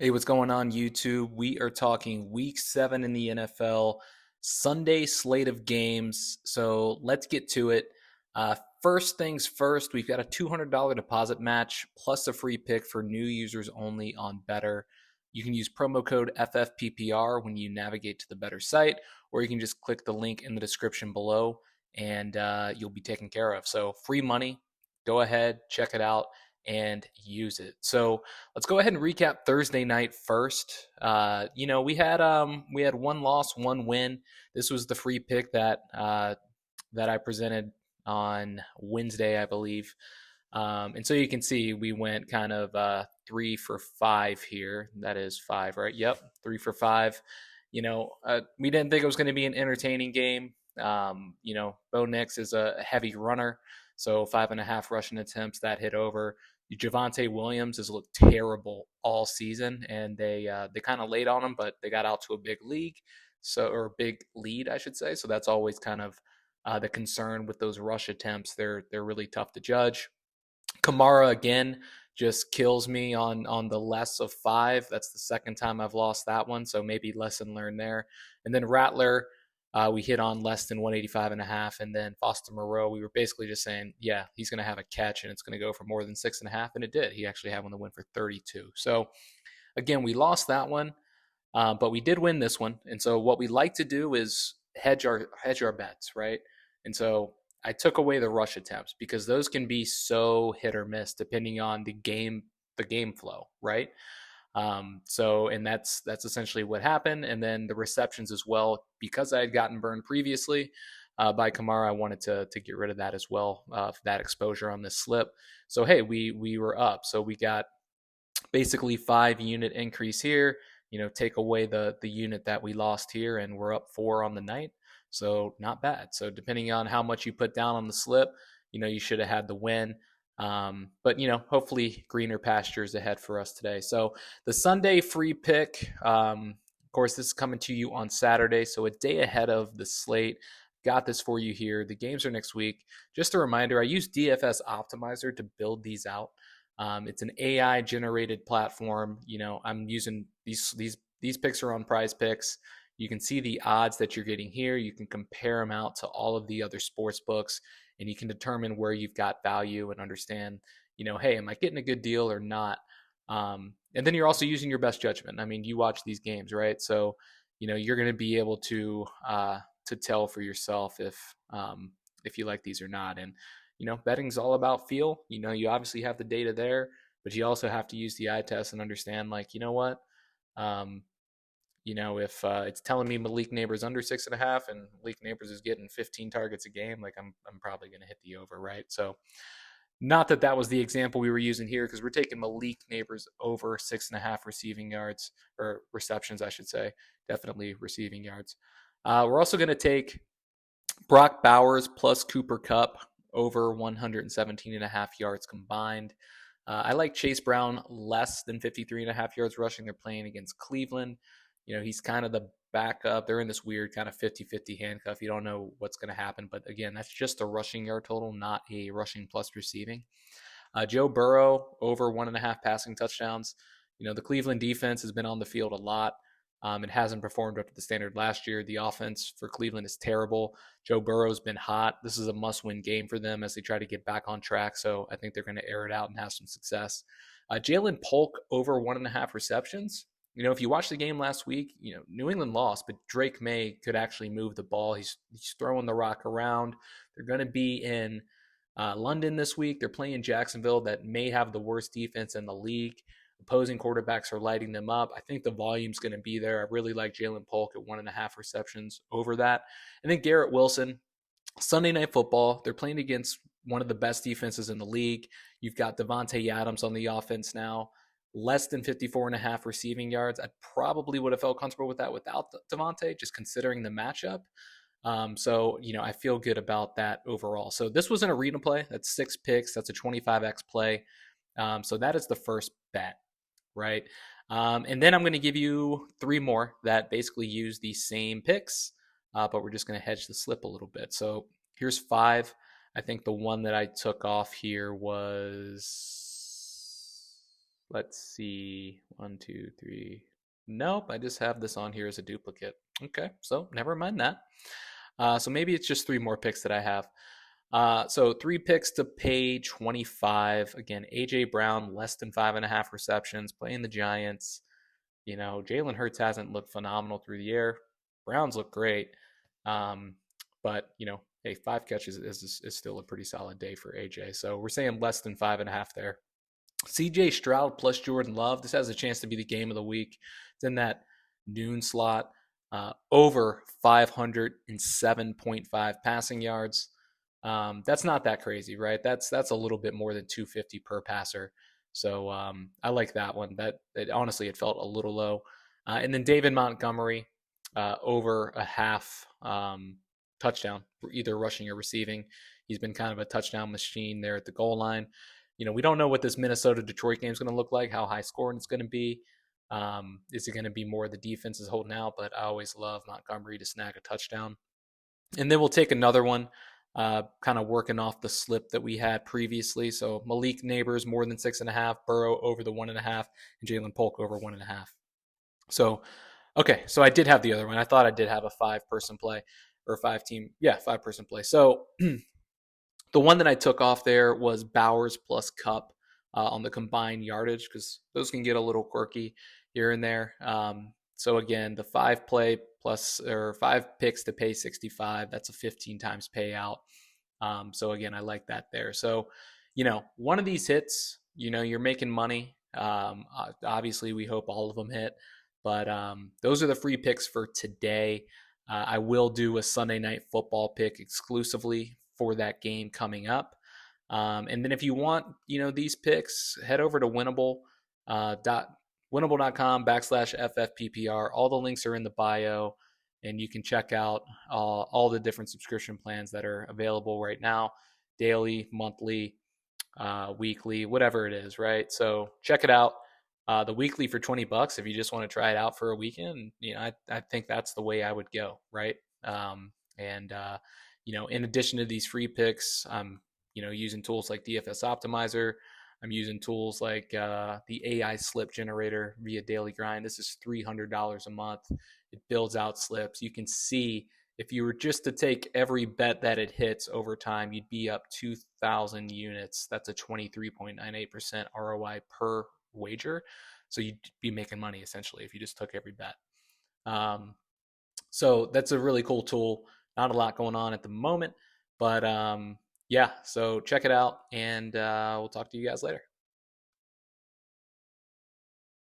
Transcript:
Hey, what's going on, YouTube? We are talking week 7 in the NFL, Sunday slate of games. So let's get to it. First things first, we've got a $200 deposit match plus a free pick for new users only on Better. You can use promo code FFPPR when you navigate to the Better site, or you can just click the link in the description below and you'll be taken care of. So, free money. Go ahead, check it out, and use it. So, let's go ahead and recap Thursday night first. We had one loss, one win. This was the free pick that I presented on Wednesday, I believe. And so you can see we went kind of 3 for 5 here. That is five, right? Yep, 3 for 5. We didn't think it was going to be an entertaining game. Bo Nix is a heavy runner, so 5.5 rushing attempts that hit over. Javonte Williams has looked terrible all season, and they kind of laid on him, but they got out to a big league, or big lead, I should say. So that's always kind of the concern with those rush attempts. They're really tough to judge. Kamara again just kills me on the less of 5. That's the second time I've lost that one, so maybe lesson learned there. And then Rattler, we hit on less than 185.5, and then Foster Moreau, we were basically just saying, yeah, he's going to have a catch and it's going to go for more than 6.5, and it did. He actually had one that went for 32. So again, we lost that one, but we did win this one. And so what we like to do is hedge our bets, right? And so I took away the rush attempts because those can be so hit or miss depending on the game flow, right? And that's essentially what happened. And then the receptions as well, because I had gotten burned previously by Kamara, I wanted to get rid of that as well, that exposure on this slip. So hey, we were up. So we got basically 5 unit increase here. Take away the unit that we lost here, and we're up 4 on the night. So not bad. So depending on how much you put down on the slip, you should have had the win. But hopefully greener pastures ahead for us today. So the Sunday free pick, of course, this is coming to you on Saturday, so a day ahead of the slate. Got this for you here. The games are next week. Just a reminder, I use DFS Optimizer to build these out. It's an AI generated platform. I'm using these picks are on PrizePicks. You can see the odds that you're getting here. You can compare them out to all of the other sports books, and you can determine where you've got value and understand, hey, am I getting a good deal or not? And then you're also using your best judgment. I mean, you watch these games, right? So, you're going to be able to tell for yourself if you like these or not. And betting's all about feel. You obviously have the data there, but you also have to use the eye test and understand, like, what, um, if it's telling me Malik Neighbors under 6.5 and Malik Neighbors is getting 15 targets a game, like I'm probably going to hit the over, right? So, not that that was the example we were using here because we're taking Malik Neighbors over 6.5 receiving yards or receptions, I should say, definitely receiving yards. We're also going to take Brock Bowers plus Cooper Kupp over 117.5 yards combined. I like Chase Brown less than 53.5 yards rushing. They're playing against Cleveland. He's kind of the backup. They're in this weird kind of 50-50 handcuff. You don't know what's going to happen. But again, that's just a rushing yard total, not a rushing plus receiving. Joe Burrow over 1.5 passing touchdowns. The Cleveland defense has been on the field a lot. It hasn't performed up to the standard last year. The offense for Cleveland is terrible. Joe Burrow's been hot. This is a must-win game for them as they try to get back on track. So I think they're going to air it out and have some success. Jalen Polk over 1.5 receptions. If you watched the game last week, New England lost, but Drake May could actually move the ball. He's throwing the rock around. They're going to be in London this week. They're playing Jacksonville that may have the worst defense in the league. Opposing quarterbacks are lighting them up. I think the volume's going to be there. I really like Jalen Polk at 1.5 receptions over that. And then Garrett Wilson, Sunday Night Football. They're playing against one of the best defenses in the league. You've got Devontae Adams on the offense now. Less than 54.5 receiving yards. I probably would have felt comfortable with that without Devontae, just considering the matchup. So, I feel good about that overall. So this was an arena play. That's 6 picks. That's a 25x play. So that is the first bet, right? And then I'm going to give you 3 more that basically use the same picks, but we're just going to hedge the slip a little bit. So here's 5. I think the one that I took off here was Let's see. 1, 2, 3. Nope, I just have this on here as a duplicate. Okay, so never mind that. So maybe it's just 3 more picks that I have. So 3 picks to pay 25. Again, AJ Brown, less than 5.5 receptions, playing the Giants. Jalen Hurts hasn't looked phenomenal through the air. Browns look great. Um, but, hey, 5 catches is still a pretty solid day for AJ. So we're saying less than 5.5 there. CJ Stroud plus Jordan Love. This has a chance to be the game of the week. It's in that noon slot. Over 507.5 passing yards. That's not that crazy, right? That's a little bit more than 250 per passer. So I like that one. Honestly, it felt a little low. And then David Montgomery, over a half touchdown, either rushing or receiving. He's been kind of a touchdown machine there at the goal line. We don't know what this Minnesota Detroit game is going to look like, how high scoring it's going to be. Is it going to be more the defense is holding out? But I always love Montgomery to snag a touchdown. And then we'll take another one, kind of working off the slip that we had previously. So Malik Neighbors more than 6.5, Burrow over the 1.5, and Jalen Polk over 1.5. So, okay, so I did have the other one. I thought I did have a 5-person play or 5-team, 5-person play. So the one that I took off there was Bowers plus Cup on the combined yardage, because those can get a little quirky here and there. So again, the 5 play plus or 5 picks to pay 65. That's a 15 times payout. So again, I like that there. So, one of these hits, you're making money. Obviously, we hope all of them hit, but those are the free picks for today. I will do a Sunday night football pick exclusively for that game coming up. And then if you want, these picks, head over to Winnable. Winnable.com/FFPPR. All the links are in the bio, and you can check out all the different subscription plans that are available right now, daily, monthly, weekly, whatever it is, right? So check it out. The weekly for $20, if you just want to try it out for a weekend, I think that's the way I would go, right? And in addition to these free picks, I'm using tools like DFS Optimizer. I'm using tools like the AI slip generator via Daily Grind. This is $300 a month. It builds out slips. You can see if you were just to take every bet that it hits over time, you'd be up 2,000 units. That's a 23.98% ROI per wager. So you'd be making money essentially if you just took every bet. So that's a really cool tool. Not a lot going on at the moment, but so check it out, and we'll talk to you guys later.